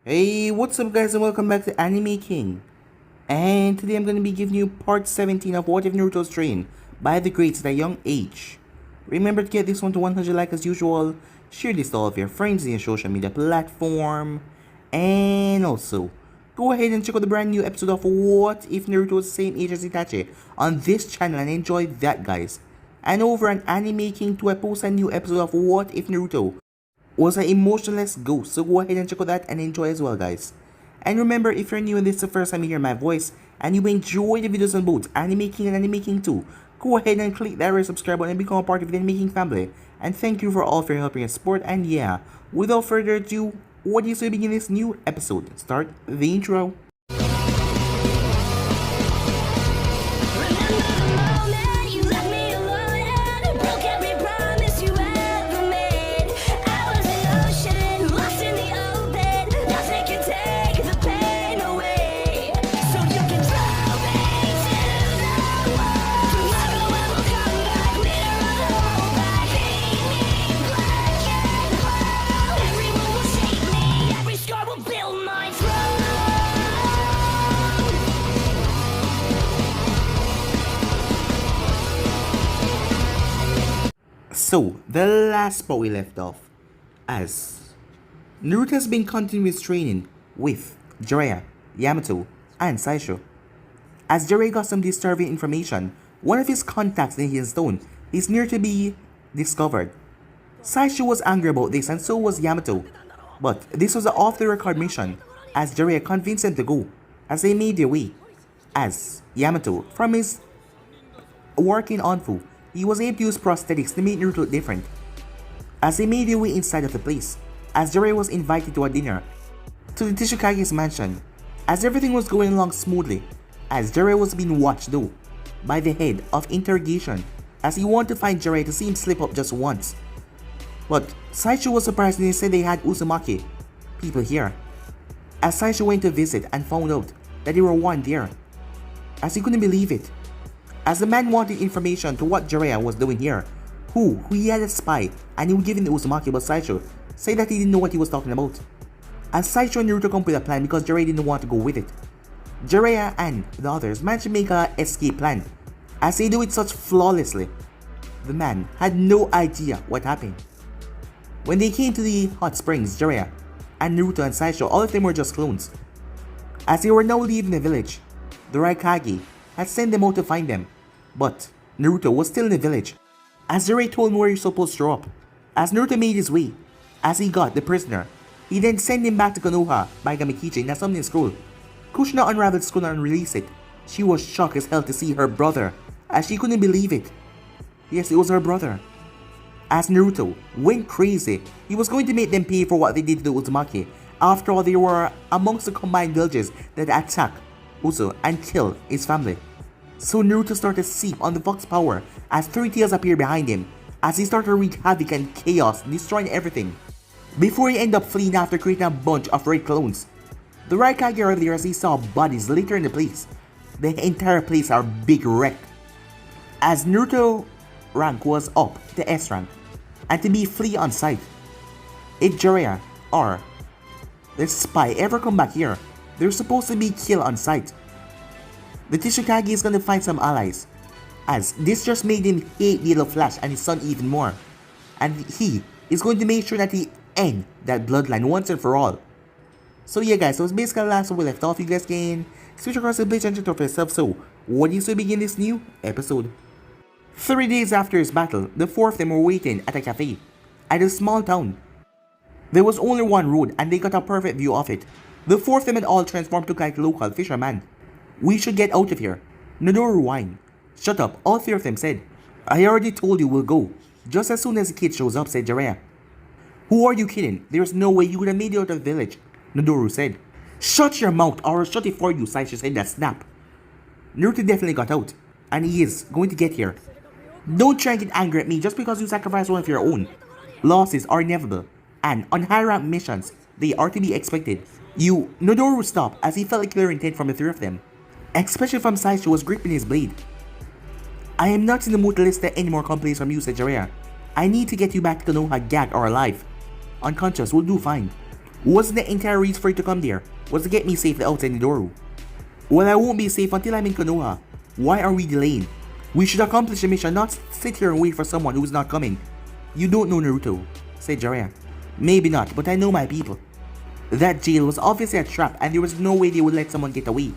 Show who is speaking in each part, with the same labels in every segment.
Speaker 1: Hey, what's up guys and welcome back to Anime King. And today I'm going to be giving you part 17 of What If Naruto's Trained by the Greats at a young age. Remember to get this one to 100 likes as usual, share this to all of your friends in your social media platform, and also, go ahead and check out the brand new episode of What If Naruto was the same age as Itachi on this channel and enjoy that guys. And over on Anime King 2 I post a new episode of What If Naruto was an emotionless ghost, so go ahead and check out that and enjoy as well guys. And remember, if you're new and this is the first time you hear my voice and you enjoy the videos on both Anime King and Anime King 2, go ahead and click that red subscribe button and become a part of the Anime King family. And thank you for all for your help and support. And yeah, without further ado, what do you say begin this new episode? Start the intro. So, the last spot we left off, as Naruto has been continuous training with Jiraiya, Yamato, and Saisho. As Jiraiya got some disturbing information, one of his contacts in his stone is near to be discovered. Saisho was angry about this and so was Yamato, but this was an off-the-record mission as Jiraiya convinced them to go, as they made their way. As Yamato, from his working on Fu, he was able to use prosthetics to make Naruto look different. As they made their way inside of the place, as Jiraiya was invited to a dinner to the Tsunade's mansion, as everything was going along smoothly, as Jiraiya was being watched though by the head of interrogation, as he wanted to find Jiraiya to see him slip up just once. But Saisho was surprised when they said they had Uzumaki people here, as Saisho went to visit and found out that there were one there, as he couldn't believe it. As the man wanted information to what Jiraiya was doing here, who he had a spy and he would give him the Uzumaki, but Saisho said that he didn't know what he was talking about. As Saisho and Naruto come up with a plan because Jiraiya didn't want to go with it. Jiraiya and the others managed to make a escape plan, as they do it such flawlessly. The man had no idea what happened. When they came to the hot springs, Jiraiya and Naruto and Saisho, all of them were just clones. As they were now leaving the village, the Hokage had sent them out to find them. But Naruto was still in the village, as Jiraiya told him where he's supposed to drop. As Naruto made his way, as he got the prisoner, he then sent him back to Konoha by Gamikichi in a summoning scroll. Kushina unraveled the scroll and released it. She was shocked as hell to see her brother, as she couldn't believe it. Yes, it was her brother. As Naruto went crazy, he was going to make them pay for what they did to the Uzumaki. After all, they were amongst the combined villages that attacked Uzo and killed his family. So Naruto started to seep on the Fox power as three tails appeared behind him, as he started to wreak havoc and chaos, destroying everything, before he ended up fleeing after creating a bunch of red clones. The Hokage are there as he saw bodies litter in the place. The entire place are big wreck. As Naruto rank was up to S rank, and to be flee on sight. If Jiraiya or the spy ever come back here, they're supposed to be killed on sight. The Tsunade is gonna find some allies, as this just made him hate Little Flash and his son even more. And he is going to make sure that he end that bloodline once and for all. So yeah guys, so it's basically the last one we left off. You guys can switch across the page and check out for yourself. So, what do you say begin this new episode? 3 days after his battle, the four of them were waiting at a cafe at a small town. There was only one road and they got a perfect view of it. The four of them had all transformed to like local fishermen. We should get out of here. Nodoru whined. Shut up, all three of them said. I already told you we'll go. Just as soon as the kid shows up, said Jiraiya. Who are you kidding? There's no way you would have made it out of the village, Nodoru said. Shut your mouth or I'll shut it for you, Saisho said that snap. Naruto definitely got out, and he is going to get here. Don't try and get angry at me just because you sacrificed one of your own. Losses are inevitable, and on high rank missions, they are to be expected. Nodoru stopped as he felt a clear intent from the three of them, especially from Saisho who was gripping his blade. I am not in the mood to listen to any more complaints from you, said Jiraiya. I need to get you back to Konoha gagged or alive. Unconscious will do fine. Wasn't the entire reason for you to come there was to get me safely outside Nidoru? Well, I won't be safe until I'm in Konoha. Why are we delaying? We should accomplish the mission, not sit here and wait for someone who's not coming. You don't know Naruto, said Jiraiya. Maybe not, but I know my people. That jail was obviously a trap and there was no way they would let someone get away.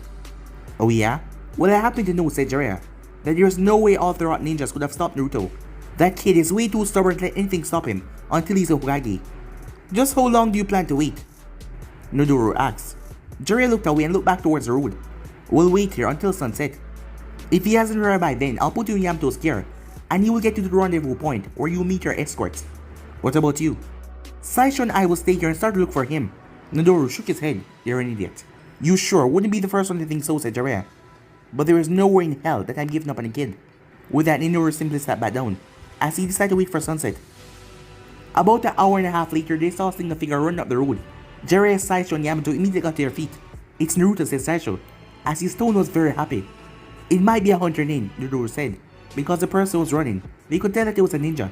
Speaker 1: Oh yeah? Well, I happen to know, said Jiraiya, that there is no way all the Rotten Ninjas could have stopped Naruto. That kid is way too stubborn to let anything stop him until he's a Hokage. Just how long do you plan to wait? Naruto asked. Jiraiya looked away and looked back towards the road. We'll wait here until sunset. If he hasn't arrived by then, I'll put you in Yamato's care, and you will get to the rendezvous point where you'll meet your escorts. What about you? Saisho and I will stay here and start to look for him. Naruto shook his head. You're an idiot. You sure wouldn't be the first one to think so, said Jiraiya. But there is nowhere in hell that I'm giving up on a kid. With that, Naruto simply sat back down, as he decided to wait for sunset. About an hour and a half later, they saw a single figure running up the road. Jiraiya, Saisho, and Yamato immediately got to their feet. It's Naruto, said Saisho, as his tone was very happy. It might be a hunter name, Naruto said, because the person was running. They could tell that it was a ninja.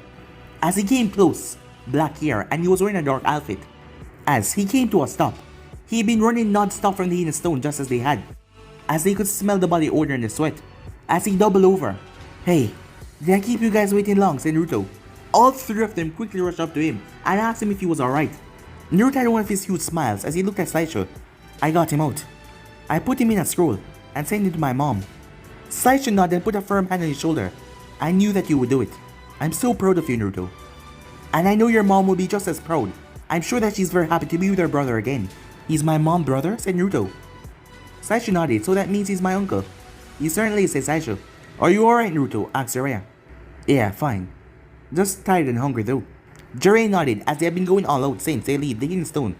Speaker 1: As he came close, black hair, and he was wearing a dark outfit. As he came to a stop, he had been running non-stop from the hidden stone just as they had, as they could smell the body odor and the sweat. As he doubled over, Hey, did I keep you guys waiting long, said Naruto. All three of them quickly rushed up to him and asked him if he was alright. Naruto had one of his huge smiles as he looked at Saisho. I got him out. I put him in a scroll and sent it to my mom. Saisho nodded and put a firm hand on his shoulder. I knew that you would do it. I'm so proud of you, Naruto. And I know your mom will be just as proud. I'm sure that she's very happy to be with her brother again. He's my mom, brother, said Naruto. Saisho nodded, so that means he's my uncle. He certainly is, said Saisho. Are you alright, Naruto? Asked Jiraiya. Yeah, fine. Just tired and hungry though. Jiraiya nodded as they had been going all out since they leave the hidden stone,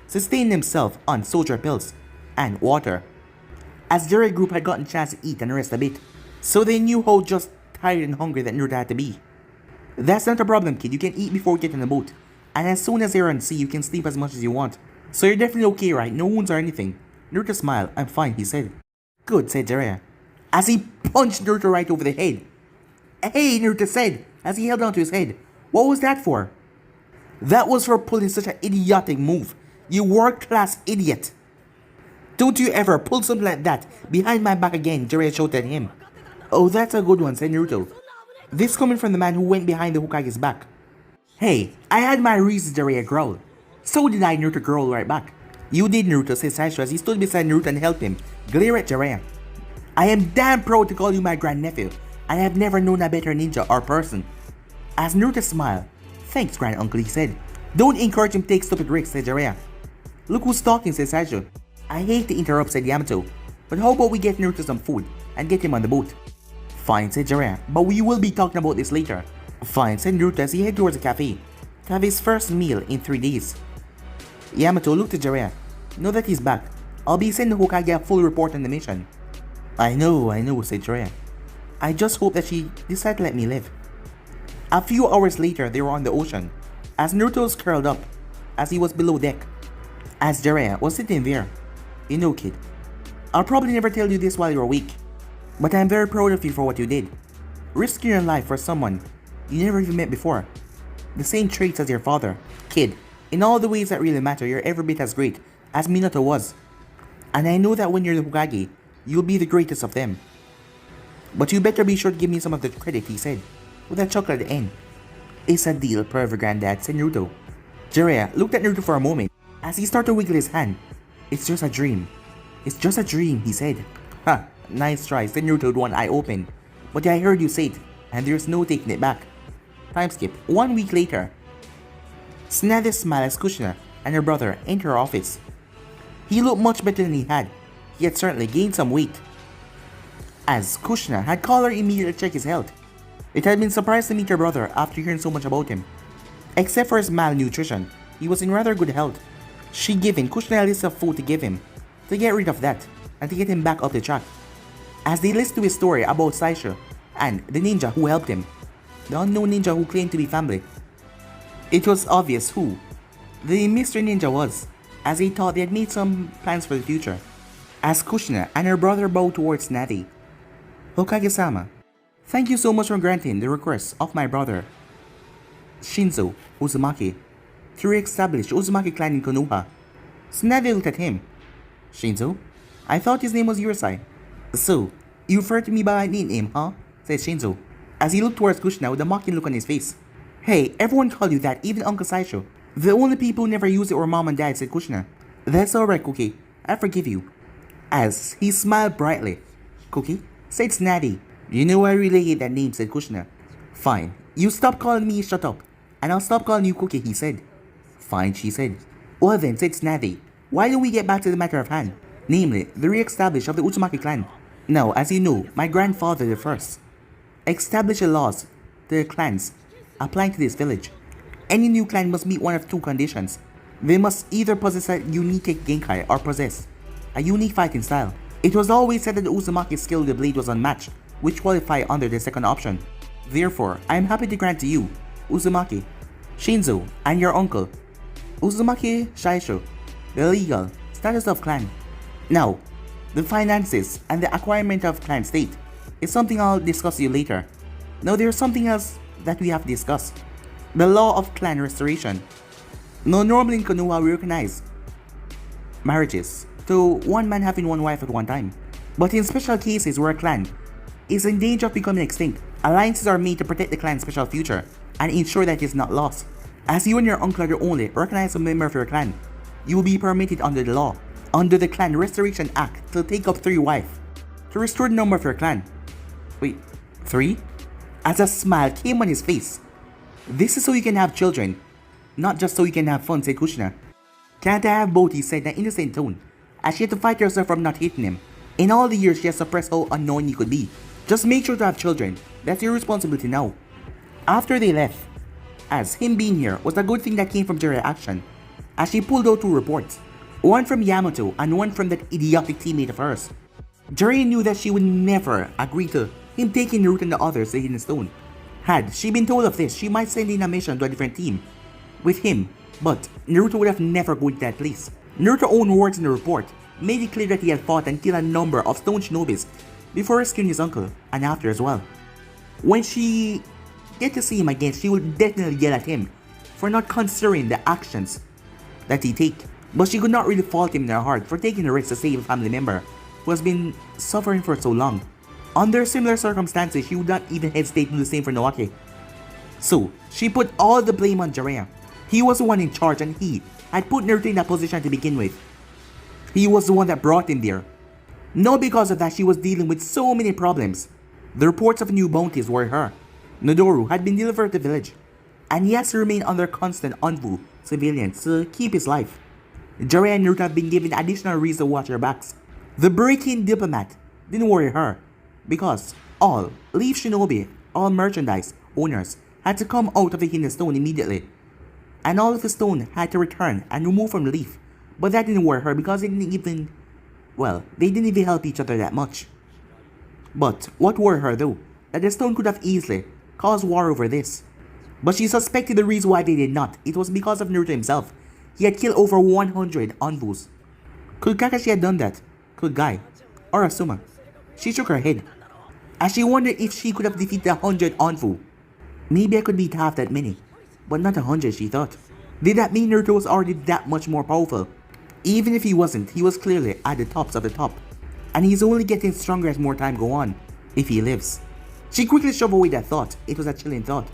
Speaker 1: sustaining themselves on soldier pills and water. As Jiraiya group had gotten a chance to eat and rest a bit, so they knew how just tired and hungry that Naruto had to be. That's not a problem, kid. You can eat before you get on the boat, and as soon as you're on sea, you can sleep as much as you want. So you're definitely okay, right? No wounds or anything. Naruto smiled. I'm fine, he said. Good, said Jiraiya, as he punched Naruto right over the head. Hey, Naruto said, as he held onto his head. What was that for? That was for pulling such an idiotic move. You world-class idiot. Don't you ever pull something like that behind my back again, Jiraiya shouted at him. Oh, that's a good one, said Naruto. This coming from the man who went behind the Hokage's back. Hey, I had my reasons, Jiraiya growled. So did I, Naruto growled right back. You did, Naruto, said Saisho as he stood beside Naruto and helped him glare at Jiraiya. I am damn proud to call you my grandnephew, and I have never known a better ninja or person. As Naruto smiled, thanks, granduncle, he said. Don't encourage him to take stupid risks, said Jiraiya. Look who's talking, said Saisho. I hate to interrupt, said Yamato, but how about we get Naruto some food and get him on the boat? Fine, said Jiraiya, but we will be talking about this later. Fine, said Naruto as he headed towards the cafe to have his first meal in 3 days. Yamato looked at Jiraiya. Now that he's back, I'll be sending Hokage a full report on the mission. I know, said Jiraiya. I just hope that she decided to let me live. A few hours later, they were on the ocean, as Naruto was curled up, as he was below deck, as Jiraiya was sitting there. You know, kid, I'll probably never tell you this while you're awake, but I'm very proud of you for what you did. Risking your life for someone you never even met before. The same traits as your father. Kid, in all the ways that really matter, you're every bit as great as Minato was. And I know that when you're the Hokage, you'll be the greatest of them. But you better be sure to give me some of the credit, he said, with a chuckle at the end. It's a deal, pervert granddad, said Naruto. Jiraiya looked at Naruto for a moment as he started to wiggle his hand. It's just a dream. It's just a dream, he said. Ha, nice try, said Naruto with one eye open. But I heard you say it, and there's no taking it back. Time skip. 1 week later. Tsunade smiled as Kushina and her brother entered her office. He looked much better than he had. He had certainly gained some weight. As Kushina had called her immediately to check his health. It had been surprised to meet her brother after hearing so much about him. Except for his malnutrition, he was in rather good health. She given Kushina a list of food to give him, to get rid of that, and to get him back up the track. As they listened to his story about Saisho and the ninja who helped him, the unknown ninja who claimed to be family, it was obvious who the mystery ninja was, as they thought they had made some plans for the future. As Kushina and her brother bowed towards Tsunade. Hokage-sama, thank you so much for granting the request of my brother, Shinzo Uzumaki, to re-establish Uzumaki clan in Konoha Tsunade looked at him. Shinzo? I thought his name was Yurosai. So, you refer to me by my nickname, huh? Said Shinzo, as he looked towards Kushina with a mocking look on his face. Hey, everyone called you that, even Uncle Saisho. The only people who never used it were Mom and Dad, said Kushina. That's alright, Cookie. I forgive you. As he smiled brightly. Cookie? Said Tsunade. You know I really hate that name, said Kushina. Fine. You stop calling me shut up. And I'll stop calling you Cookie, he said. Fine, she said. Well then, said Tsunade. Why don't we get back to the matter of hand? Namely, the re-establish of the Uzumaki clan. Now, as you know, my grandfather the first established the laws to the clans applying to this village. Any new clan must meet one of two conditions. They must either possess a unique genkai or possess a unique fighting style. It was always said that the Uzumaki's skill with the blade was unmatched, which qualified under the second option. Therefore, I am happy to grant to you, Uzumaki, Shinzo, and your uncle, Uzumaki Shaisho, the legal status of clan. Now, the finances and the acquirement of clan state is something I'll discuss with you later. Now there's something else that we have to discuss. The law of clan restoration. Now normally in Konoha we recognize marriages to one man having one wife at one time. But in special cases where a clan is in danger of becoming extinct, alliances are made to protect the clan's special future and ensure that it is not lost. As you and your uncle are the only recognized member of your clan, you will be permitted under the law, under the Clan Restoration Act, to take up 3 wives, to restore the number of your clan. Wait, 3? As a smile came on his face. This is so you can have children, not just so you can have fun, said Kushina. Can't I have both, he said in an innocent tone, as she had to fight herself from not hating him. In all the years she has suppressed how annoying he could be. Just make sure to have children, that's your responsibility now. After they left, as him being here was a good thing that came from Jiraiya's action, as she pulled out 2 reports, one from Yamato and one from that idiotic teammate of hers. Jiraiya knew that she would never agree to him taking Naruto and the others to the Hidden Stone. Had she been told of this, she might send in a mission to a different team with him, but Naruto would have never gone to that place. Naruto's own words in the report made it clear that he had fought and killed a number of stone shinobis before rescuing his uncle, and after as well. When she get to see him again, she would definitely yell at him for not considering the actions that he take. But she could not really fault him in her heart for taking the risk to save a family member who has been suffering for so long. Under similar circumstances, she would not even hesitate to do the same for Naoki. So, she put all the blame on Jiraiya. He was the one in charge and he had put Naruto in that position to begin with. He was the one that brought him there. Not because of that, she was dealing with so many problems. The reports of new bounties worried her. Nodoru had been delivered to the village, and he has to remain under constant envoy surveillance to keep his life. Jiraiya and Naruto have been given additional reason to watch their backs. The break-in diplomat didn't worry her, because all Leaf Shinobi, all merchandise owners had to come out of the Hidden Stone immediately, and all of the stone had to return and remove from the Leaf. But that didn't worry her because they didn't even help each other that much. But what worried her though, that the stone could have easily caused war over this. But she suspected the reason why they did not. It was because of Naruto himself. He had killed over 100 envoys. Could Kakashi have done that? Could Guy? Or Asuma? She shook her head, as she wondered if she could have defeated 100 envoy. Maybe I could beat half that many, but not 100, she thought. Did that mean Naruto was already that much more powerful? Even if he wasn't, he was clearly at the tops of the top. And he's only getting stronger as more time go on, if he lives. She quickly shoved away that thought. It was a chilling thought.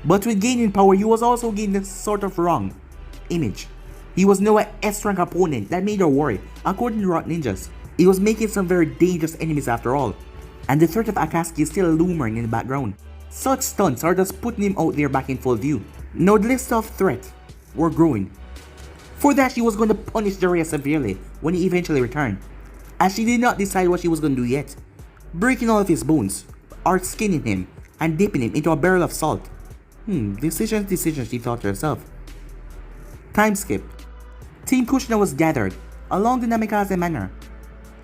Speaker 1: But with gaining power, he was also gaining a sort of wrong image. He was now an S-rank opponent that made her worry. According to Rock Ninjas, he was making some very dangerous enemies after all. And the threat of Akatsuki is still looming in the background. Such stunts are just putting him out there back in full view. Now the list of threats were growing. For that, she was going to punish Jiraiya severely when he eventually returned, as she did not decide what she was going to do yet. Breaking all of his bones, or skinning him, and dipping him into a barrel of salt. Decision, she thought to herself. Time skip. Team Kushina was gathered along the Namikaze manor.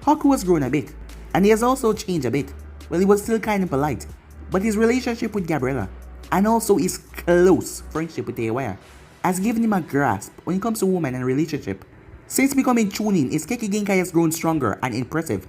Speaker 1: Haku has grown a bit, and he has also changed a bit. Well, he was still kind of polite, but his relationship with Gabriella, and also his close friendship with Teiwaya, has given him a grasp when it comes to women and relationship. Since becoming Chunin, his Keki Genkai has grown stronger and impressive.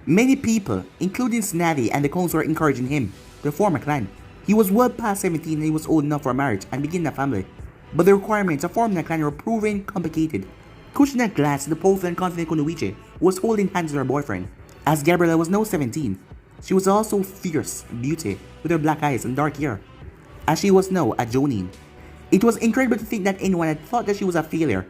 Speaker 1: Many people, including Tsunade and the clones, were encouraging him to form a clan. He was well past 17 and he was old enough for marriage and begin a family. But the requirements of forming a clan were proving complicated. Kushina glanced at the powerful and confident Kunoichi, who was holding hands with her boyfriend. As Gabriella was now 17, she was also fierce beauty with her black eyes and dark hair, as she was now a Jonin. It was incredible to think that anyone had thought that she was a failure.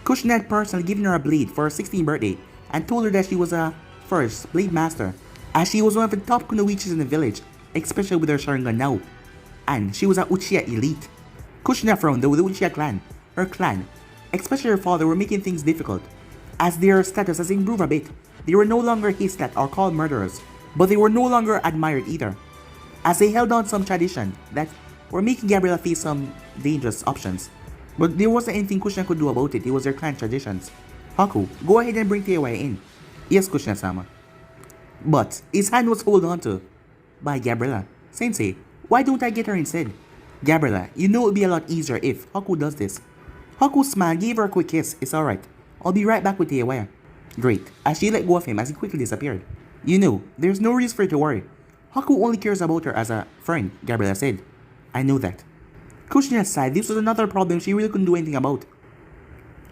Speaker 1: Kushina had personally given her a blade for her 16th birthday and told her that she was a first blade master, as she was one of the top Kunoichis in the village, especially with her Sharingan now, and she was a Uchiha elite. Kushina frowned though the Uchiha clan, her clan, especially her father, were making things difficult. As their status has improved a bit, they were no longer hissed at or called murderers, but they were no longer admired either, as they held on some tradition that were making Gabriella face some dangerous options. But there wasn't anything Kushina could do about it. It was their clan traditions. Haku, go ahead and bring Teiwaya in. Yes, Kushina-sama. But his hand was held onto by Gabriella. Sensei, why don't I get her instead? Gabriella, you know it would be a lot easier if Haku does this. Haku smiled, gave her a quick kiss. It's alright. I'll be right back with Teiwaya. Great, as she let go of him as he quickly disappeared. You know, there's no reason for you to worry. Haku only cares about her as a friend, Gabriella said. I know that. Kushina sighed. This was another problem she really couldn't do anything about.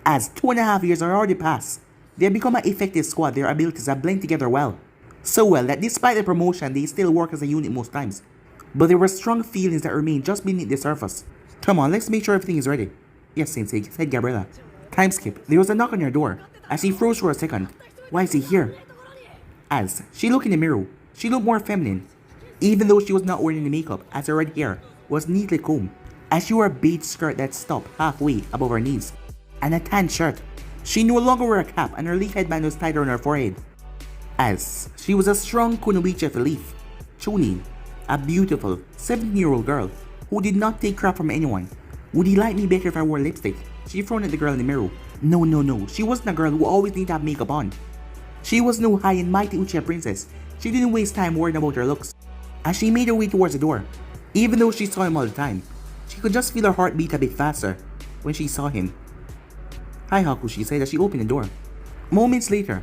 Speaker 1: As 2.5 years are already passed, they have become an effective squad. Their abilities have blended together well. So well that despite the promotion, they still work as a unit most times. But there were strong feelings that remained just beneath the surface. Come on, let's make sure everything is ready. Yes, Sensei, said Gabriella. Time skip. There was a knock on your door. As she froze for a second. Why is he here? As she looked in the mirror, she looked more feminine, even though she was not wearing any makeup, as her red hair was neatly combed, as she wore a beige skirt that stopped halfway above her knees, and a tan shirt. She no longer wore a cap, and her leaf headband was tied around her forehead, as she was a strong kunoichi of the leaf, Chunin, a beautiful 17-year-old girl who did not take crap from anyone. Would he like me better if I wore lipstick? She frowned at the girl in the mirror. No, she wasn't a girl who always needed to have makeup on. She was no high and mighty Uchiha princess. She didn't waste time worrying about her looks. As she made her way towards the door, even though she saw him all the time, she could just feel her heart beat a bit faster when she saw him. Hi Haku, she said as she opened the door. Moments later,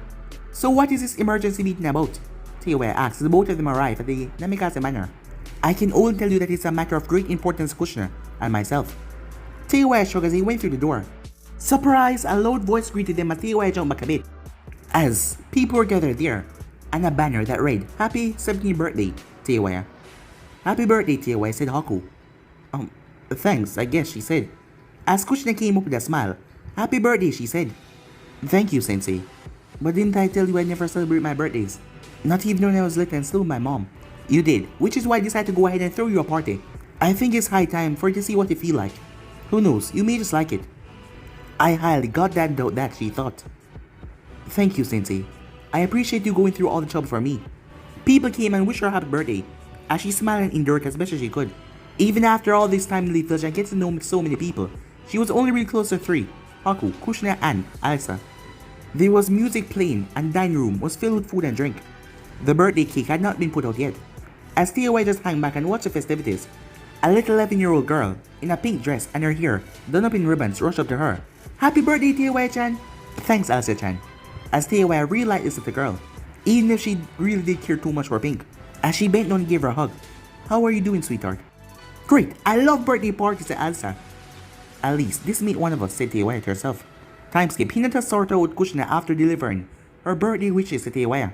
Speaker 1: so what is this emergency meeting about? Teiwaya asked as both of them arrived at the Namikaze Manor. I can only tell you that it's a matter of great importance to Kushina and myself. Teiwaya shrugged as he went through the door. Surprise! A loud voice greeted them as Teiwaya jumped back a bit, as people were gathered there, and a banner that read, Happy 17th birthday, Teiwaya. Happy birthday, Teiwaya, said Haku. Thanks, I guess, she said. As Kushina came up with a smile. Happy birthday, she said. Thank you, Sensei. But didn't I tell you I never celebrate my birthdays? Not even when I was little and still with my mom. You did, which is why I decided to go ahead and throw you a party. I think it's high time for you to see what you feel like. Who knows, you may just like it. I highly goddamn doubt that, she thought. Thank you, Sensei. I appreciate you going through all the trouble for me. People came and wished her a happy birthday, as she smiled and endured as best as she could. Even after all this time in the village and getting to know so many people, she was only really close to three, Haku, Kushina and Alisa. There was music playing and the dining room was filled with food and drink. The birthday cake had not been put out yet. As Teiwaya just hung back and watched the festivities, a little 11-year-old girl in a pink dress and her hair done up in ribbons rushed up to her. Happy birthday, Teiwaya-chan! Thanks, Alisa-chan. As Teiwaya realized this of the girl, even if she really did care too much for pink, as she bent down and gave her a hug. How are you doing, sweetheart? Great, I love birthday parties, said Alisa. At least, this made one of us, said Teiwaya to herself. Time skip. Hinata sorted out Kushina after delivering her birthday wishes to Teiwaya.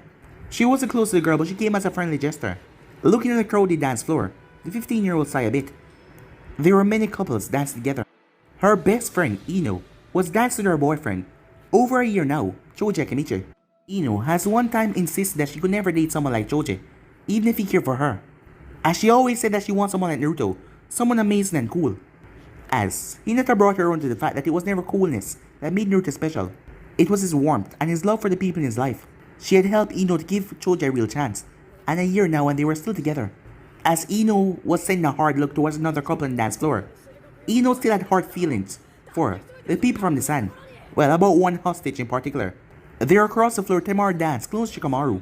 Speaker 1: She wasn't close to the girl, but she came as a friendly gesture. Looking at the crowded dance floor, the 15-year-old sighed a bit. There were many couples dancing together. Her best friend, Ino, was dancing with her boyfriend. Over a year now, Choji Akemichi. Ino has one time insisted that she could never date someone like Choji, even if he cared for her. As she always said that she wants someone like Naruto, someone amazing and cool. As Hinata brought her on to the fact that it was never coolness that made Naruto special. It was his warmth and his love for the people in his life. She had helped Ino to give Choji a real chance, and a year now and they were still together. As Ino was sending a hard look towards another couple on the dance floor, Ino still had hard feelings for the people from the sand. Well, about one hostage in particular. There across the floor, Temaru danced close to Shikamaru.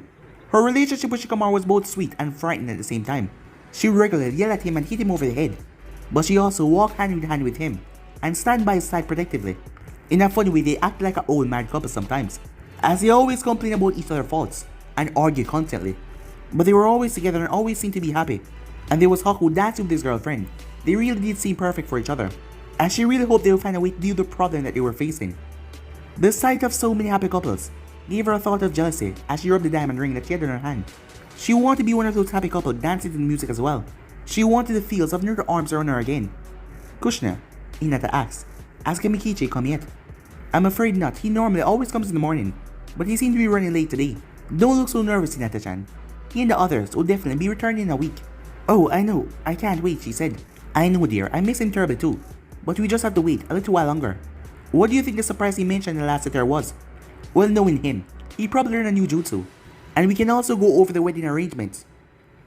Speaker 1: Her relationship with Shikamaru was both sweet and frightening at the same time. She regularly yelled at him and hit him over the head, but she also walked hand in hand with him and stand by his side protectively. In a funny way, they acted like an old married couple sometimes, as they always complained about each other's faults and argued constantly. But they were always together and always seemed to be happy. And there was Haku dancing with his girlfriend. They really did seem perfect for each other, and she really hoped they would find a way to deal with the problem that they were facing. The sight of so many happy couples gave her a thought of jealousy as she rubbed the diamond ring that she had in her hand. She wanted to be one of those happy couples dancing to the music as well. She wanted the feels of Naruto's arms around her again. Kushina, Hinata asked, has Kamikichi come yet? I'm afraid not. He normally always comes in the morning, but he seemed to be running late today. Don't look so nervous, Hinata-chan. He and the others will definitely be returning in a week. Oh, I know. I can't wait, she said. I know, dear. I miss him terribly too. But we just have to wait a little while longer. What do you think the surprise he mentioned in the last letter was? Well, knowing him, he probably learned a new jutsu. And we can also go over the wedding arrangements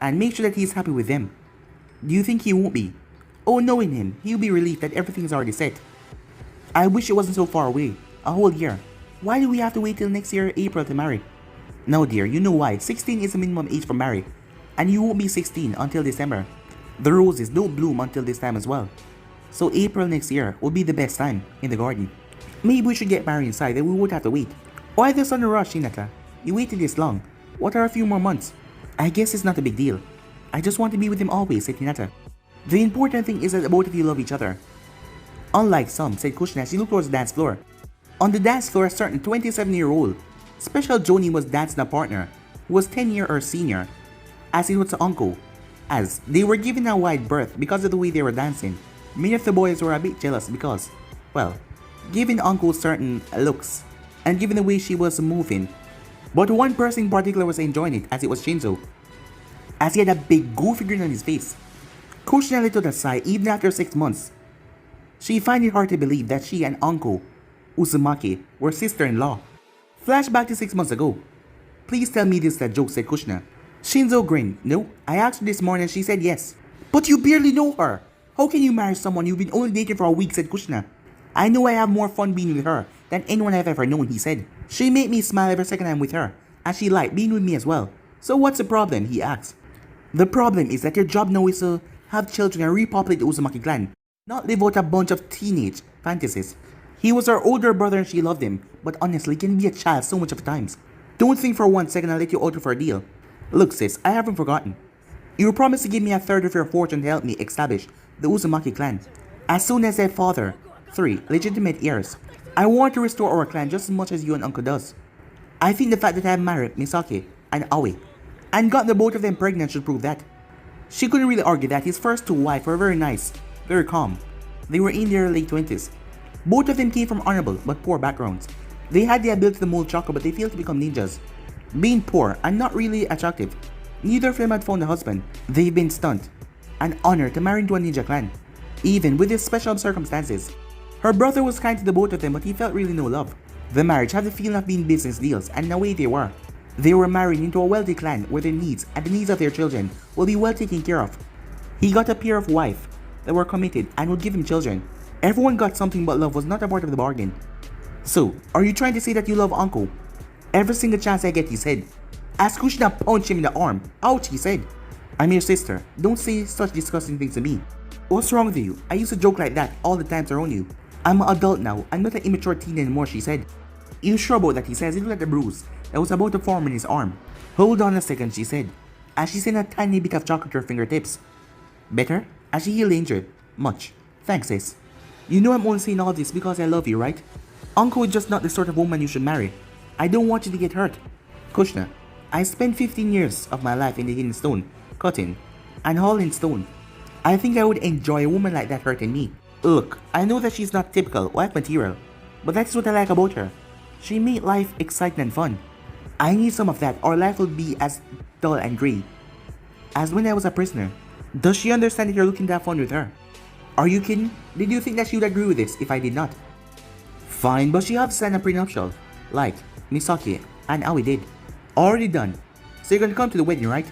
Speaker 1: and make sure that he's happy with them. Do you think he won't be? Oh, knowing him, he'll be relieved that everything is already set. I wish it wasn't so far away. A whole year. Why do we have to wait till next year, April, to marry? No, dear, you know why. 16 is the minimum age for marriage. And you won't be 16 until December. The roses don't bloom until this time as well. So April next year will be the best time in the garden. Maybe we should get married inside, then we won't have to wait. Why the sudden rush, Hinata? You waited this long. What are a few more months? I guess it's not a big deal. I just want to be with him always, said Hinata. The important thing is that both of you love each other. Unlike some, said Kushina as she looked towards the dance floor. On the dance floor, a certain 27-year-old Special Jonin was dancing a partner who was 10 years her senior, as it was her uncle. As they were given a wide berth because of the way they were dancing, many of the boys were a bit jealous because, well, given Uncle certain looks and given the way she was moving. But one person in particular was enjoying it, as it was Shinzo, as he had a big goofy grin on his face. Kushina let out a sigh even after 6 months. She found it hard to believe that she and Uncle Uzumaki were sister-in-law. Flashback to 6 months ago. Please tell me this is a joke, said Kushina. Shinzo grinned. No, I asked her this morning and she said yes. But you barely know her. How can you marry someone you've been only dating for a week, said Kushina. I know I have more fun being with her than anyone I've ever known, he said. She made me smile every second I'm with her, and she liked being with me as well. So what's the problem, he asked. The problem is that your job now is to have children and repopulate the Uzumaki clan, not live out a bunch of teenage fantasies. He was her older brother and she loved him, but honestly can be a child so much of the times. Don't think for 1 second I'll let you alter for a deal. Look sis, I haven't forgotten. You promised to give me a third of your fortune to help me establish the Uzumaki clan. As soon as I father 3 legitimate heirs, I want to restore our clan just as much as you and Uncle does. I think the fact that I have married Misaki and Aoi and got the both of them pregnant should prove that. She couldn't really argue that his first 2 wives were very nice, very calm. They were in their late 20s. Both of them came from honorable but poor backgrounds. They had the ability to mold chakra but they failed to become ninjas. Being poor and not really attractive, neither of them had found a husband. They've been stunned and honored to marry into a ninja clan, even with these special circumstances. Her brother was kind to the both of them but he felt really no love. The marriage had the feeling of being business deals, and in a way they were. They were married into a wealthy clan where their needs and the needs of their children will be well taken care of. He got a pair of wives that were committed and would give him children. Everyone got something but love was not a part of the bargain. So, are you trying to say that you love Uncle? Every single chance I get, he said. As Kushina punched him in the arm. Ouch, he said. I'm your sister. Don't say such disgusting things to me. What's wrong with you? I used to joke like that all the times around you. I'm an adult now. I'm not an immature teen anymore, she said. You sure about that, he says. He looked at the bruise that was about to form in his arm. Hold on a second, she said, as she sent a tiny bit of chocolate to her fingertips. Better? As she healed the injured. Much. Thanks, sis. You know I'm only saying all this because I love you, right? Uncle is just not the sort of woman you should marry. I don't want you to get hurt. Kushina, I spent 15 years of my life in the hidden stone, cutting, and hauling stone. I think I would enjoy a woman like that hurting me. Look, I know that she's not typical wife material, but that's what I like about her. She made life exciting and fun. I need some of that or life will be as dull and grey as when I was a prisoner. Does she understand that you're looking to have fun with her? Are you kidding? Did you think that she would agree with this if I did not? Fine, but she has signed a prenuptial, like Misaki and Aoi did. Already done. So you're gonna come to the wedding, right?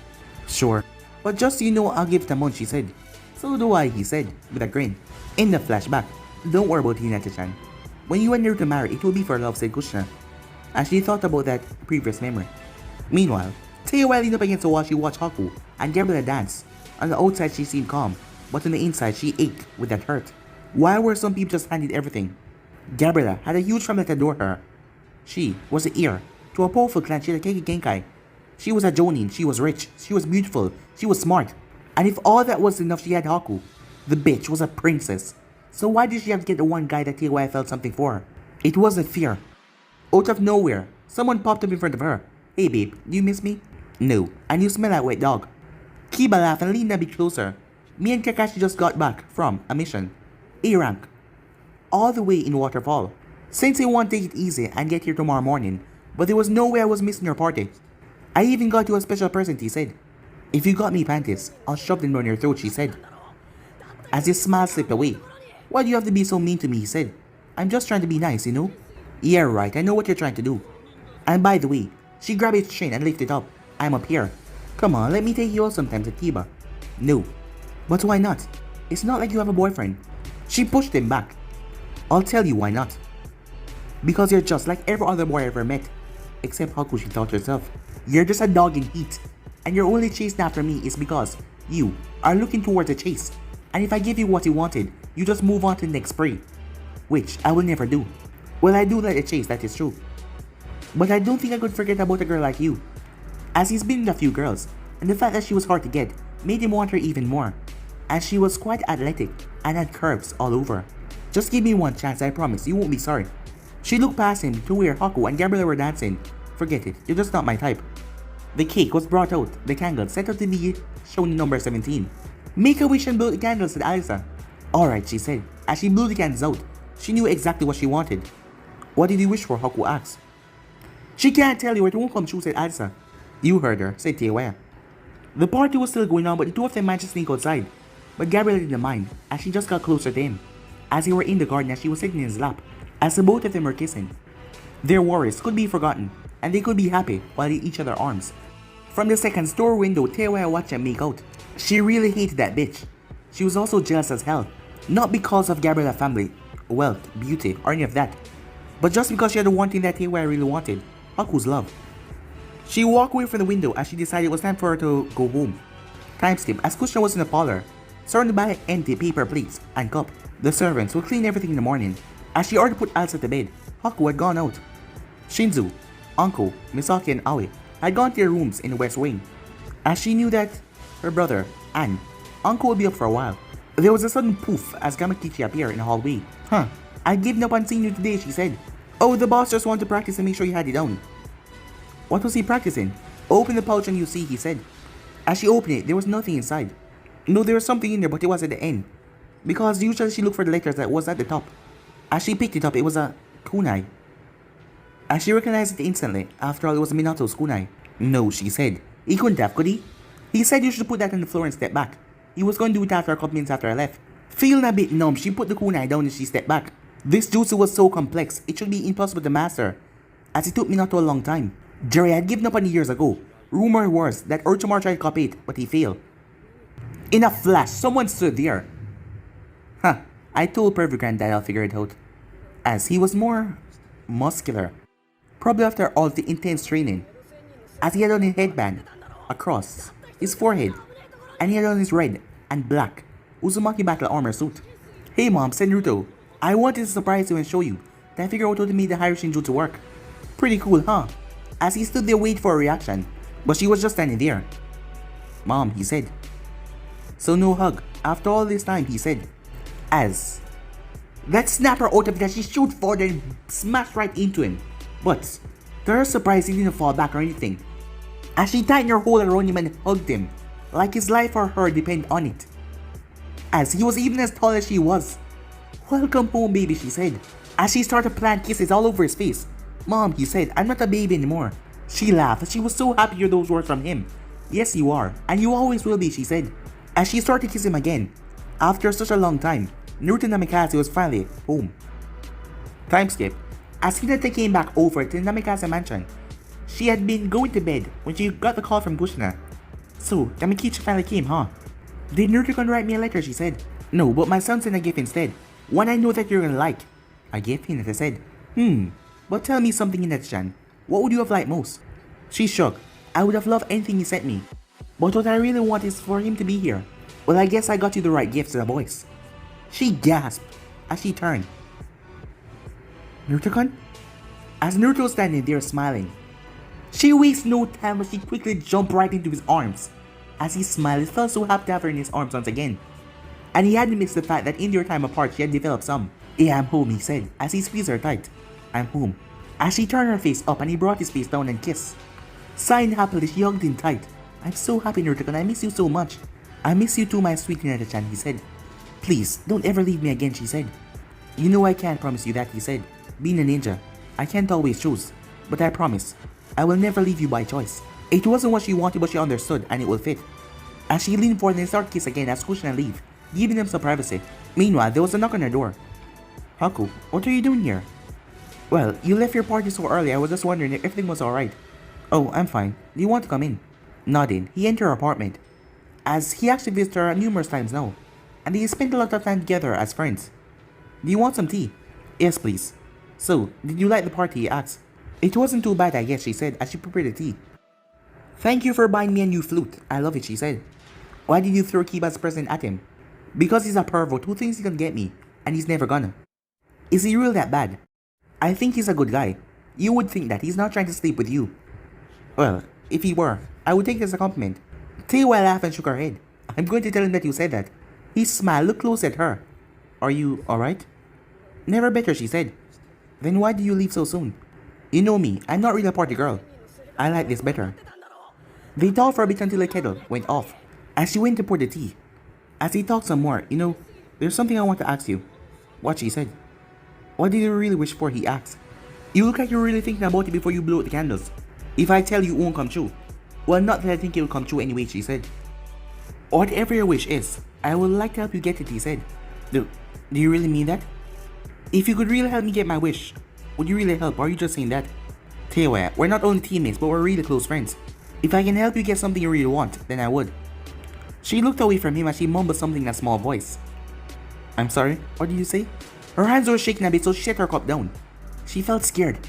Speaker 1: Sure. But just so you know, I'll give it a month, she said. So do I, he said, with a grin. In the flashback, don't worry about Hinata-chan. When you and Naruto marry, it will be for love, said Kushina, as she thought about that previous memory. Meanwhile, Teiwa leaned up against the wall. She watched Haku and Gabriella dance. On the outside she seemed calm, but on the inside she ached with that hurt. Why were some people just handed everything? Gabriella had a huge family that adored her. She was the heir to a powerful clan. She had a Keiki Genkai. She was a Jonin, she was rich, she was beautiful, she was smart. And if all that was enough, she had Haku. The bitch was a princess. So why did she have to get the one guy that Teiwa felt something for? It wasn't fear. Out of nowhere, someone popped up in front of her. Hey babe, do you miss me? No, and you smell like wet dog. Kiba laughed and leaned a bit closer. Me and Kakashi just got back from a mission. A rank. All the way in Waterfall. Since he wanted to take it easy and get here tomorrow morning, but there was no way I was missing your party. I even got you a special present, he said. If you got me panties, I'll shove them down your throat, she said. As his smile slipped away. Why do you have to be so mean to me, he said. I'm just trying to be nice, you know? Yeah, right, I know what you're trying to do. And by the way, she grabbed his chin and lifted it up. I'm up here. Come on, let me take you out sometimes at Kiba. No. But why not? It's not like you have a boyfriend. She pushed him back. I'll tell you why not. Because you're just like every other boy I ever met. Except Haku, she thought herself. You're just a dog in heat. And you're only chasing after me is because you are looking towards a chase. And if I give you what you wanted, you just move on to the next spree. Which I will never do. Well, I do like a chase, that is true. But I don't think I could forget about a girl like you. As he's been with a few girls, and the fact that she was hard to get made him want her even more. As she was quite athletic and had curves all over. Just give me one chance, I promise, you won't be sorry. She looked past him to where Haku and Gabriella were dancing. Forget it, you're just not my type. The cake was brought out, the candle set out to be shown in number 17. Make a wish and blow the candles, said Alisa. Alright, she said. As she blew the candles out, she knew exactly what she wanted. What did you wish for? Haku asked. She can't tell you, it won't come true, said Alisa. You heard her, said Teiwaya. The party was still going on, but the two of them managed to sneak outside. But Gabriella didn't mind, as she just got closer to him. As they were in the garden, as she was sitting in his lap, as the both of them were kissing. Their worries could be forgotten, and they could be happy while in each other's arms. From the second store window, Teiwaya watched them make out. She really hated that bitch. She was also jealous as hell. Not because of Gabriella's family, wealth, beauty, or any of that. But just because she had the one thing that Teiwaya really wanted, Haku's love. She walked away from the window as she decided it was time for her to go home. Time skip as Kushina was in the parlor, surrounded by empty paper plates and cup. The servants would clean everything in the morning. As she already put Alisa to bed, Haku had gone out. Shinzu, Anko, Misaki and Aoi had gone to their rooms in the west wing. As she knew that her brother and Anko would be up for a while. There was a sudden poof as Gamakichi appeared in the hallway. I'd given up on seeing you today, she said. Oh, the boss just wanted to practice and make sure you had it down. What was he practicing? Open the pouch and you see, he said. As she opened it, there was nothing inside. No, there was something in there, but it was at the end. Because usually she looked for the letters that was at the top. As she picked it up, it was a kunai. As she recognized it instantly, after all, it was Minato's kunai. No, she said. He couldn't have, could he? He said you should put that on the floor and step back. He was going to do it after a couple minutes after I left. Feeling a bit numb, she put the kunai down and she stepped back. This jutsu was so complex, it should be impossible to master, as it took Minato a long time. Jerry had given up on it years ago. Rumor was that Orochimaru tried to copy it, but he failed. In a flash, someone stood there. I told Pervy Granddad I'll figure it out. As he was more muscular. Probably after all the intense training. As he had on his headband across his forehead. And he had on his red and black Uzumaki battle armor suit. Hey mom, said Naruto. I wanted to surprise you and show you that I figured out how to make the Hyrule Jutsu work. Pretty cool, huh? As he stood there waiting for a reaction. But she was just standing there. Mom, he said. So no hug. After all this time, he said. As that snapped her out of it as she shot forward and smashed right into him. But to her surprise, he didn't fall back or anything. As she tightened her hold around him and hugged him, like his life or her depended on it. As he was even as tall as she was. Welcome home, baby, she said. As she started to plant kisses all over his face. Mom, he said, I'm not a baby anymore. She laughed as she was so happy to hear those words from him. Yes, you are, and you always will be, she said. As she started to kiss him again. After such a long time, Naruto Namikaze was finally home. Time skip. As Hinata came back over to the Namikaze mansion, she had been going to bed when she got the call from Kushina. So, Gamakichi finally came, huh? Did Naruto gonna write me a letter, she said. No, but my son sent a gift instead. One I know that you're gonna like. A gift, Hinata said. But tell me something, Hinata-chan. What would you have liked most? She shook. I would have loved anything he sent me. But what I really want is for him to be here. Well, I guess I got you the right gifts, the boys. She gasped as she turned. Naruto-kun? As Naruto was standing there smiling, she wasted no time as she quickly jumped right into his arms. As he smiled, he felt so happy to have her in his arms once again. And he hadn't missed the fact that in their time apart she had developed some. Yeah, I'm home, he said, as he squeezed her tight. I'm home. As she turned her face up and he brought his face down and kissed. Sighing happily, she hugged him tight. I'm so happy, Naruto, I miss you so much. I miss you too, my sweet Hinata-chan, he said. Please, don't ever leave me again, she said. You know I can't promise you that, he said. Being a ninja, I can't always choose. But I promise, I will never leave you by choice. It wasn't what she wanted, but she understood, and it will fit. As she leaned forward and started kiss again as Kushina leave, giving them some privacy. Meanwhile, there was a knock on her door. Haku, what are you doing here? Well, you left your party so early, I was just wondering if everything was alright. Oh, I'm fine. Do you want to come in? Nodding, he entered her apartment. As he actually visited her numerous times now, and they spent a lot of time together as friends. Do you want some tea? Yes, please. So, did you like the party, he asked. It wasn't too bad, I guess, she said as she prepared the tea. Thank you for buying me a new flute. I love it, she said. Why did you throw Kiba's present at him? Because he's a pervert who thinks he can get me, and he's never gonna. Is he really that bad? I think he's a good guy. You would think that he's not trying to sleep with you. Well, if he were, I would take it as a compliment. Teiwa laughed and shook her head. I'm going to tell him that you said that. He smiled, looked close at her. Are you alright? Never better, she said. Then why did you leave so soon? You know me, I'm not really a party girl. I like this better. They talked for a bit until the kettle went off. As she went to pour the tea. As they talked some more, there's something I want to ask you. What, she said. What did you really wish for, he asked. You look like you're really thinking about it before you blow out the candles. If I tell you, it won't come true. Well, not that I think it will come true anyway, she said. Whatever your wish is, I would like to help you get it, he said. Do you really mean that? If you could really help me get my wish, would you really help, or are you just saying that? Teiwa, we're not only teammates, but we're really close friends. If I can help you get something you really want, then I would. She looked away from him as she mumbled something in a small voice. I'm sorry, what did you say? Her hands were shaking a bit, so she set her cup down. She felt scared.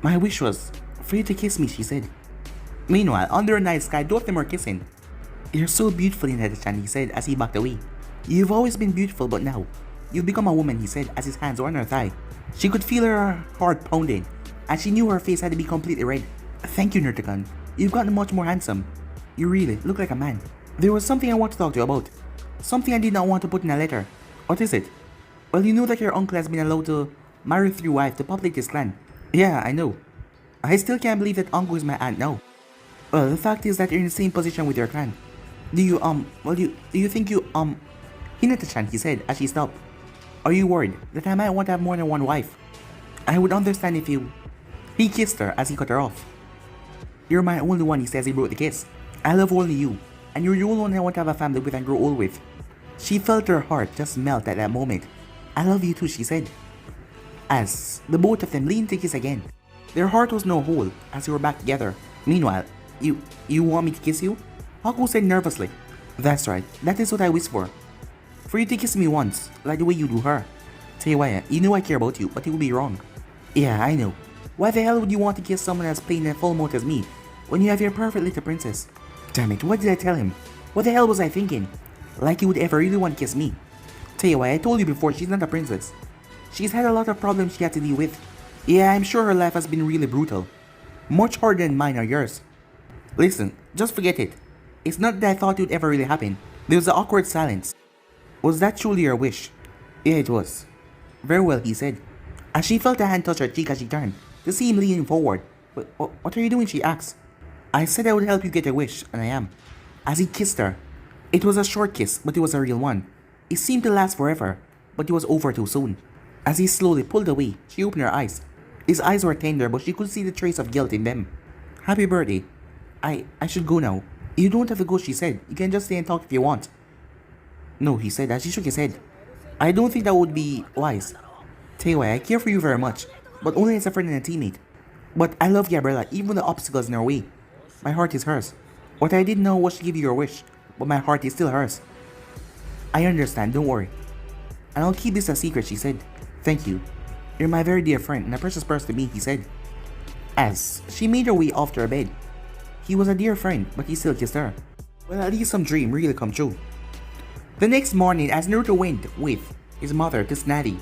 Speaker 1: My wish was for you to kiss me, she said. Meanwhile, under a night sky, both of them were kissing. You're so beautiful, Hinata-chan, he said as he backed away. You've always been beautiful, but now, you've become a woman, he said as his hands were on her thigh. She could feel her heart pounding, and she knew her face had to be completely red. Thank you, Naruto-kun. You've gotten much more handsome. You really look like a man. There was something I want to talk to you about. Something I did not want to put in a letter. What is it? Well, you know that your uncle has been allowed to marry through wife to populate his clan. Yeah, I know. I still can't believe that uncle is my aunt now. Well, the fact is that you're in the same position with your clan. Do you think you, Hinata-chan, he said as she stopped. Are you worried that I might want to have more than one wife? I would understand if you... He kissed her as he cut her off. You're my only one, he says as he broke the kiss. I love only you, and you're the only one I want to have a family with and grow old with. She felt her heart just melt at that moment. I love you too, she said. As the both of them leaned to kiss again. Their heart was no whole as they were back together. Meanwhile, you want me to kiss you? Haku said nervously. That's right, that is what I wish for. For you to kiss me once, like the way you do her. Teiwa, you know I care about you, but it would be wrong. Yeah, I know. Why the hell would you want to kiss someone as plain and full mouth as me, when you have your perfect little princess? Damn it, what did I tell him? What the hell was I thinking? Like he would ever really want to kiss me. Teiwa, I told you before, she's not a princess. She's had a lot of problems she had to deal with. Yeah, I'm sure her life has been really brutal. Much harder than mine or yours. Listen, just forget it. It's not that I thought it would ever really happen. There was an awkward silence. Was that truly your wish? Yeah, it was. Very well, he said. As she felt a hand touch her cheek as she turned, to see him leaning forward. What are you doing? She asked. I said I would help you get your wish, and I am. As he kissed her. It was a short kiss, but it was a real one. It seemed to last forever, but it was over too soon. As he slowly pulled away, she opened her eyes. His eyes were tender, but she could see the trace of guilt in them. Happy birthday. I should go now. You don't have to go, she said. You can just stay and talk if you want. No, he said as he shook his head. I don't think that would be wise. Teiwa, I care for you very much, but only as a friend and a teammate. But I love Gabriella, even with the obstacles in her way. My heart is hers. What I didn't know was to give you your wish, but my heart is still hers. I understand, don't worry. And I'll keep this a secret, she said. Thank you. You're my very dear friend and a precious person to me, he said. As she made her way off to her bed. He was a dear friend, but he still kissed her. Well, at least some dream really come true. The next morning, as Naruto went with his mother to Tsunade,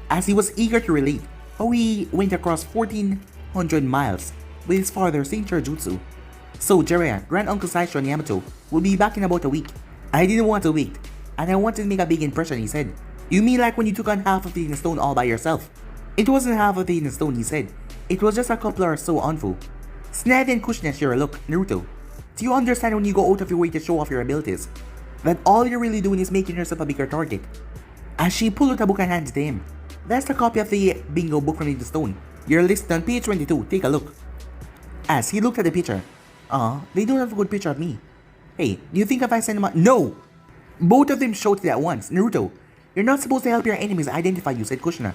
Speaker 1: as he was eager to relate how he went across 1400 miles with his father's signature jutsu. So Jiraiya, Grand Uncle Saisho and Yamato will be back in about a week. I didn't want to wait, and I wanted to make a big impression, he said. You mean like when you took on half of the Hidden Stone all by yourself? It wasn't half of the Hidden Stone, he said. It was just a couple or so onfu. Tsunade and Kushina share a look. Naruto, do you understand when you go out of your way to show off your abilities, that all you're really doing is making yourself a bigger target? As she pulled out a book and handed it to him. That's the copy of the bingo book from the stone. You're listed on page 22, take a look. As he looked at the picture. They don't have a good picture of me. Hey, do you think if I send them a— No! Both of them shouted at once. Naruto, you're not supposed to help your enemies identify you, said Kushina.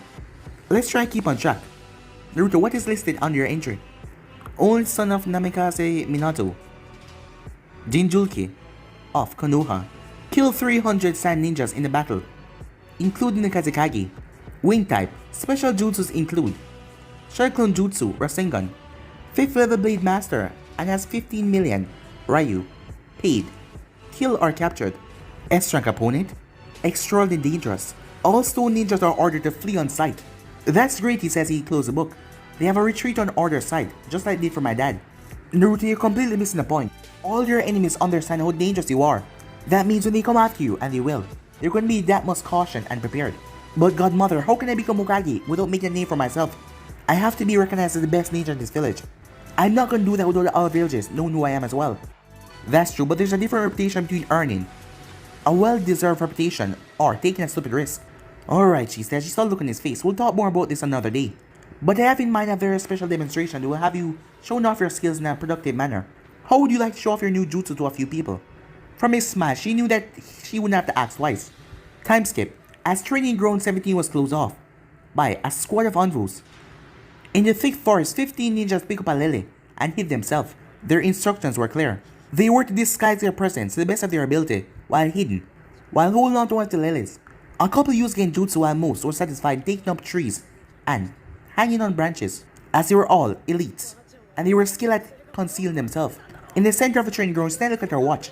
Speaker 1: Let's try and keep on track. Naruto, what is listed under your entry? Only son of Namikaze Minato. Jinjulki of Konoha. Killed 300 sand ninjas in the battle, including the Kazekage. Wing type. Special jutsus include Cyclone Jutsu, Rasengan. 5th level Blade Master and has 15 million. Ryu. Paid. Kill or captured. S-rank opponent. Extraordinarily dangerous. All stone ninjas are ordered to flee on sight. That's great, he says he closed the book. They have a retreat on order side, just like they did for my dad. Naruto, you're completely missing the point. All your enemies understand how dangerous you are. That means when they come after you, and they will, you're going to be that much cautioned and prepared. But godmother, how can I become Hokage without making a name for myself? I have to be recognized as the best ninja in this village. I'm not going to do that without the other villages knowing who I am as well. That's true, but there's a different reputation between earning a well-deserved reputation or taking a stupid risk. Alright, she said. She started looking at his face. We'll talk more about this another day. But I have in mind a very special demonstration that will have you showing off your skills in a productive manner. How would you like to show off your new jutsu to a few people? From his smile, she knew that she wouldn't have to ask twice. Time skip. As training ground 17 was closed off by a squad of envoys. In the thick forest, 15 ninjas picked up a lily and hid themselves. Their instructions were clear. They were to disguise their presence to the best of their ability while hidden, while holding on to one of the lilies. A couple used genjutsu while most were satisfied taking up trees and hanging on branches, as they were all elites, and they were skilled at concealing themselves. In the center of the training ground, Tsunade looked at her watch.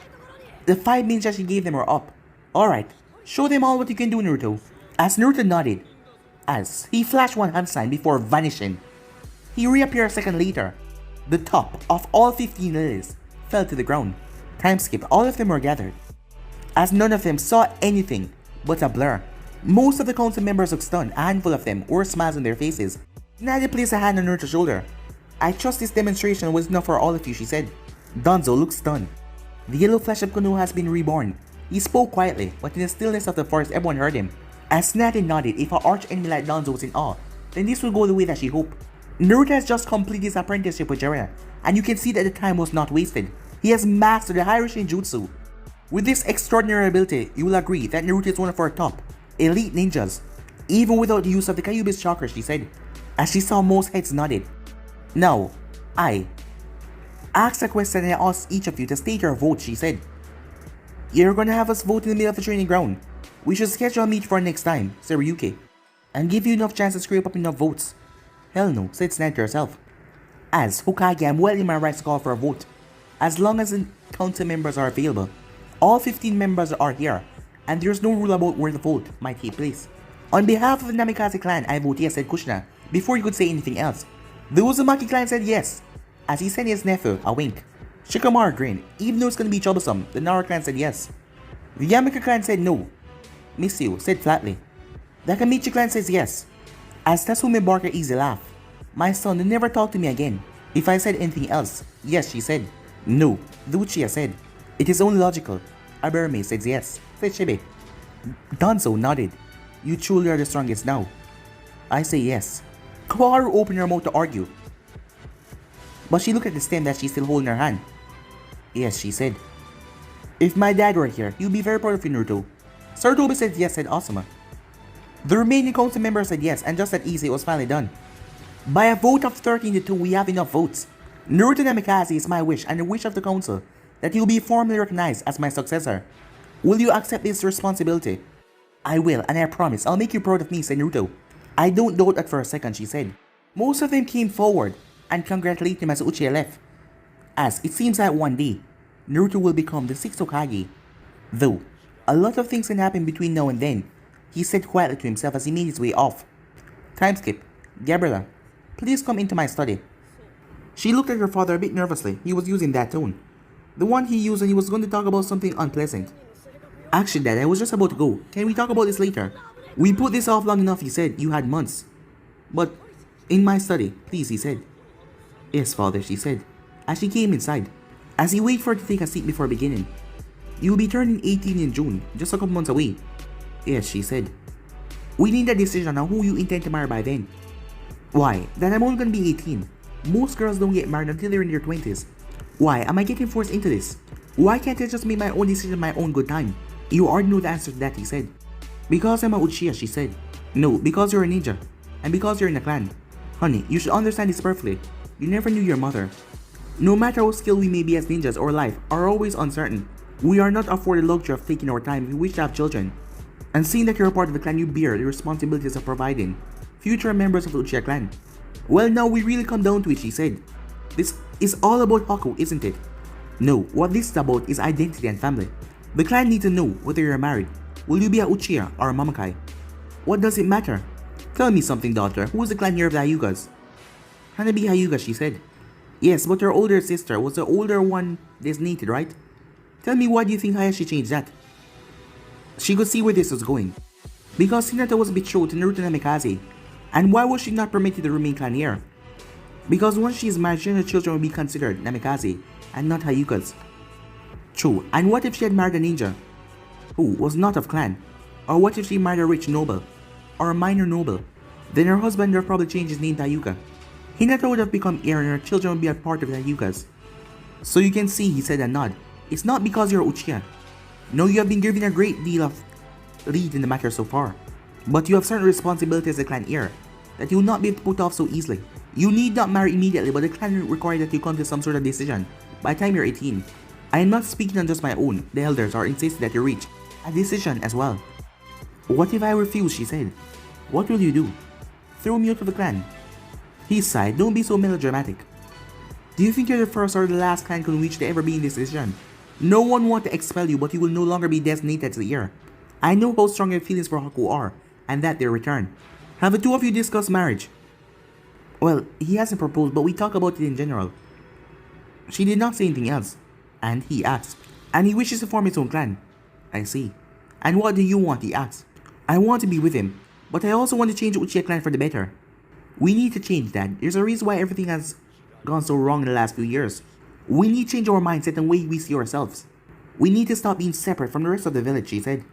Speaker 1: The 5 ninjas she gave them were up. Alright, show them all what you can do, Naruto. As Naruto nodded, as he flashed one hand sign before vanishing, he reappeared a second later. The top of all 15 lilies fell to the ground. Time skip, all of them were gathered, as none of them saw anything but a blur. Most of the council members looked stunned. A handful of them wore smiles on their faces. Nadia placed a hand on Naruto's shoulder. I trust this demonstration was enough for all of you, she said. Danzo looked stunned. The yellow flash of Konoha has been reborn. He spoke quietly, but in the stillness of the forest everyone heard him. As Tsunade nodded, if an arch enemy like Danzo was in awe, then this will go the way that she hoped. Naruto has just completed his apprenticeship with Jiraiya, and you can see that the time was not wasted. He has mastered the High-Rishin Jutsu. With this extraordinary ability, you will agree that Naruto is one of our top elite ninjas, even without the use of the Kyuubi's chakra, she said, as she saw most heads nodded. Now, I asked a question and I asked each of you to state your vote, she said. You're gonna have us vote in the middle of the training ground. We should schedule a meet for next time, said Ryuki, and give you enough chance to scrape up enough votes. Hell no, said Tsunade to herself. As Hokage, I'm well in my rights to call for a vote, as long as the council members are available. All 15 members are here, and there's no rule about where the vote might take place. On behalf of the Namikaze clan, I vote yes, said Kushina, before he could say anything else. The Uzumaki clan said yes, as he sent his nephew a wink. Shikamaru grinned. Even though it's gonna be troublesome, the Nara clan said yes. The Yamaka clan said no. Misio said flatly. The Kamichi clan says yes, as Tatsume barked an easy laugh. My son, you never talk to me again. If I said anything else, yes, she said. No, the Uchiha said. It is only logical. Aberme says yes, said Shibe. Danzo nodded. You truly are the strongest now. I say yes. Kawaru opened her mouth to argue, but she looked at the stem that she's still holding in her hand. Yes, she said. If my dad were here, he'd be very proud of you, Naruto. Sarutobi said yes, said Asuma. The remaining council members said yes, and just that easy, it was finally done. By a vote of 13 to 2, we have enough votes. Naruto Namikaze is my wish and the wish of the council that he will be formally recognized as my successor. Will you accept this responsibility? I will, and I promise I'll make you proud of me, said Naruto. I don't doubt that for a second, she said. Most of them came forward and congratulated him as Uchiha left, as it seems that one day, Naruto will become the 6th Hokage. Though, a lot of things can happen between now and then, he said quietly to himself as he made his way off. Time skip. Gabriela, please come into my study. She looked at her father a bit nervously. He was using that tone, the one he used when he was going to talk about something unpleasant. Actually, Dad, I was just about to go. Can we talk about this later? We put this off long enough, he said. You had months. But In my study, please, he said. Yes, father, she said, as she came inside. As he waited for her to take a seat before beginning. You will be turning 18 in June, just a couple months away. Yes, she said. We need a decision on who you intend to marry by then. Why? That I'm only gonna be 18. Most girls don't get married until they're in their 20s. Why am I getting forced into this? Why can't I just make my own decision my own good time? You already know the answer to that, he said. Because I'm a Uchiha, she said. No, because you're a ninja. And because you're in a clan. Honey, you should understand this perfectly. You never knew your mother. No matter how skilled we may be as ninjas or life are always uncertain. We are not afforded the luxury of taking our time if we wish to have children. And seeing that you're a part of the clan, you bear the responsibilities of providing future members of the Uchiha clan. Well, now we really come down to it, she said. This is all about Haku, isn't it? No, what this is about is identity and family. The clan needs to know whether you're married. Will you be a Uchiha or a Mamakai? What does it matter? Tell me something, daughter. Who is the clan here of the Hyugas? Hanabi Hyuga, she said. Yes, but her older sister was the older one designated, right? Tell me, why do you think Hayashi changed that? She could see where this was going. Because Hinata was betrothed to Naruto Namikaze. And why was she not permitted to remain clan heir? Because once she is married, she and her children will be considered Namikaze and not Hyugas. True, and what if she had married a ninja who was not of clan? Or what if she married a rich noble? Or a minor noble? Then her husband would probably change his name to Hyuga. Hinata would have become heir and her children would be a part of the Hyugas. So you can see, he said and nod. It's not because you're Uchiha. No, you have been given a great deal of lead in the matter so far. But you have certain responsibilities as a clan heir that you will not be able to put off so easily. You need not marry immediately, but the clan will require that you come to some sort of decision by the time you're 18. I am not speaking on just my own. The elders are insisting that you reach a decision as well. What if I refuse, she said. What will you do? Throw me out of the clan? He sighed. Don't be so melodramatic. Do you think you're the first or the last clan Kunoichi to ever be in this decision? No one wants to expel you, but you will no longer be designated as the heir. I know how strong your feelings for Haku are, and that they return. Have the two of you discussed marriage? Well, he hasn't proposed, but we talk about it in general. She did not say anything else, and he asked. And he wishes to form his own clan. I see. And what do you want, he asked. I want to be with him, but I also want to change the Uchiha clan for the better. We need to change that. There's a reason why everything has gone so wrong in the last few years. We need to change our mindset and the way we see ourselves. We need to stop being separate from the rest of the village, she said.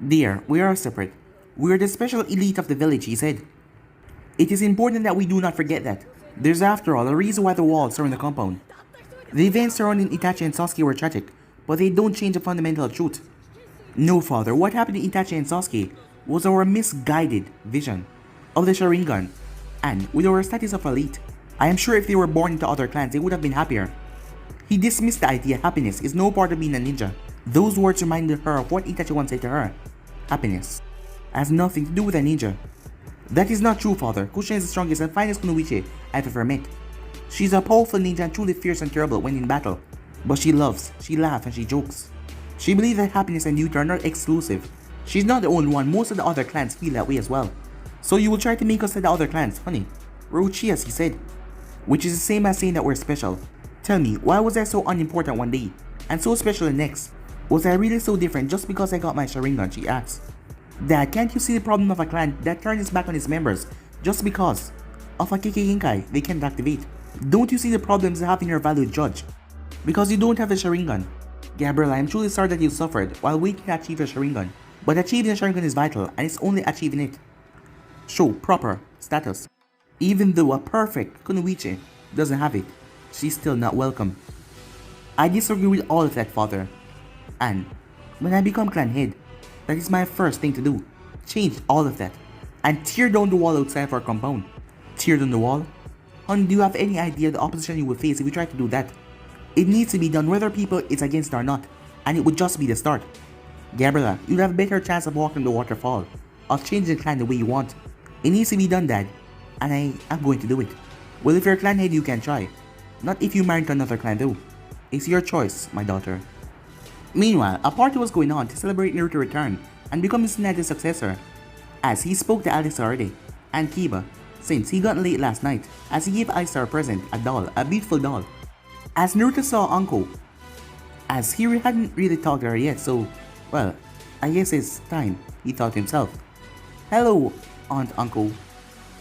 Speaker 1: Dear, we are separate. We are the special elite of the village, he said. It is important that we do not forget that. There's after all a reason why the walls surround the compound. The events surrounding Itachi and Sasuke were tragic, but they don't change the fundamental truth. No, father, what happened to Itachi and Sasuke was our misguided vision of the Sharingan, and with our status of elite, I am sure if they were born into other clans, they would have been happier. He dismissed the idea happiness is no part of being a ninja. Those words reminded her of what Itachi once said to her. Happiness has nothing to do with a ninja. That is not true, father. Kushina is the strongest and finest Kunoichi I've ever met. She's a powerful ninja and truly fierce and terrible when in battle. But she loves, she laughs, and she jokes. She believes that happiness and youth are not exclusive. She's not the only one, most of the other clans feel that way as well. So you will try to make us like the other clans, honey. We're Uchihas, he said. Which is the same as saying that we're special. Tell me, why was I so unimportant one day, and so special the next? Was I really so different just because I got my Sharingan, she asked. Dad, can't you see the problem of a clan that turns its back on its members just because of a Kekkei they can't activate? Don't you see the problems of having your value judged? Because you don't have the Sharingan. Gabriel, I am truly sorry that you suffered while waiting to achieve your Sharingan. But achieving the Sharingan is vital, and it's only achieving it. Show proper status. Even though a perfect Kunoichi doesn't have it, she's still not welcome. I disagree with all of that, father. And when I become clan head, that is my first thing to do. Change all of that. And tear down the wall outside of our compound. Tear down the wall? Honey, do you have any idea the opposition you will face if you try to do that? It needs to be done whether people is against it or not. And it would just be the start. Gabriela, you'd have a better chance of walking the waterfall. Of changing the clan the way you want. It needs to be done, Dad. And I am going to do it. Well, if you're a clan head, you can try. Not if you marry to another clan though. It's your choice, my daughter. Meanwhile, a party was going on to celebrate Naruto's return and becoming Tsunade's successor, as he spoke to Alex already, and Kiba, since he got late last night, as he gave Aisha a present, a doll, a beautiful doll. As Naruto saw Uncle, as he hadn't really talked to her yet, so, well, I guess it's time, he thought to himself. Hello, Aunt Uncle.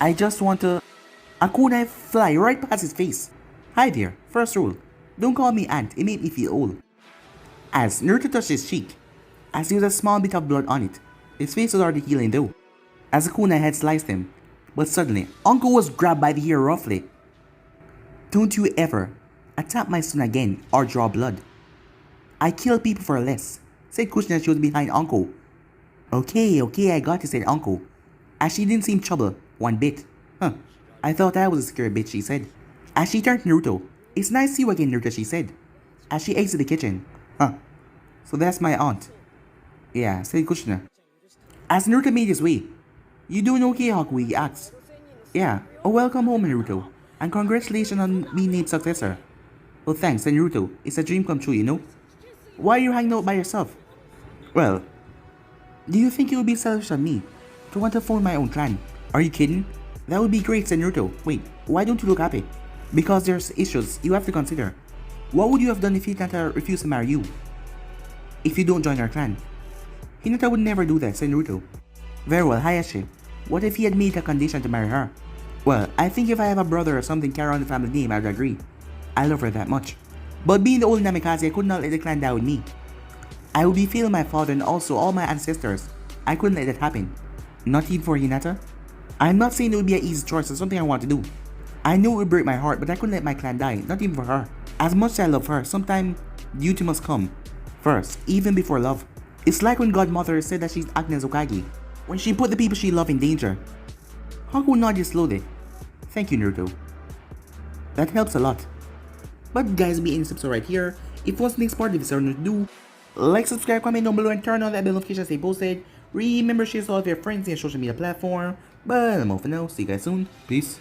Speaker 1: I just want to... A kunai fly right past his face. Hi there, first rule. Don't call me aunt, it made me feel old. As Naruto touched his cheek, as there was a small bit of blood on it, his face was already healing though, as the kunai had sliced him. But suddenly, Uncle was grabbed by the hair roughly. Don't you ever attack my son again or draw blood. I kill people for less, said Kushina as she was behind Uncle. Okay, I got it, said Uncle, as she didn't seem troubled one bit. Huh, I thought I was a scared bitch, she said. As she turned to Naruto, it's nice to see you again, Naruto, she said, as she exited the kitchen. Huh, so that's my aunt. Yeah, said Kushina. As Naruto made his way, you doing okay, Haku? He asked. Yeah, oh welcome home, Naruto, and congratulations on being named Successor. Well thanks, said Naruto, it's a dream come true, you know? Why are you hanging out by yourself? Well, do you think it would be selfish of me to want to form my own clan? Are you kidding? That would be great, said Naruto. Wait, why don't you look happy? Because there's issues you have to consider. What would you have done if Hinata refused to marry you? If you don't join our clan? Hinata would never do that, said Naruto. Very well, Hayashi. What if he had made a condition to marry her? Well, I think if I have a brother or something carry on the family name, I would agree. I love her that much. But being the old Namikaze, I could not let the clan die with me. I would be failing my father and also all my ancestors. I couldn't let that happen. Not even for Hinata? I'm not saying it would be an easy choice or something I want to do. I know it would break my heart, but I couldn't let my clan die, not even for her. As much as I love her, sometime duty must come first, even before love. It's like when Godmother said that she's acting as Hokage, when she put the people she loved in danger. Haku nodded slowly. Thank you, Naruto. That helps a lot. But guys, be in this episode right here. If what's the next part of this to do, like, subscribe, comment down below, and turn on that bell notification as they posted. Remember, share this with all of your friends and social media platform. But I'm off for now. See you guys soon. Peace.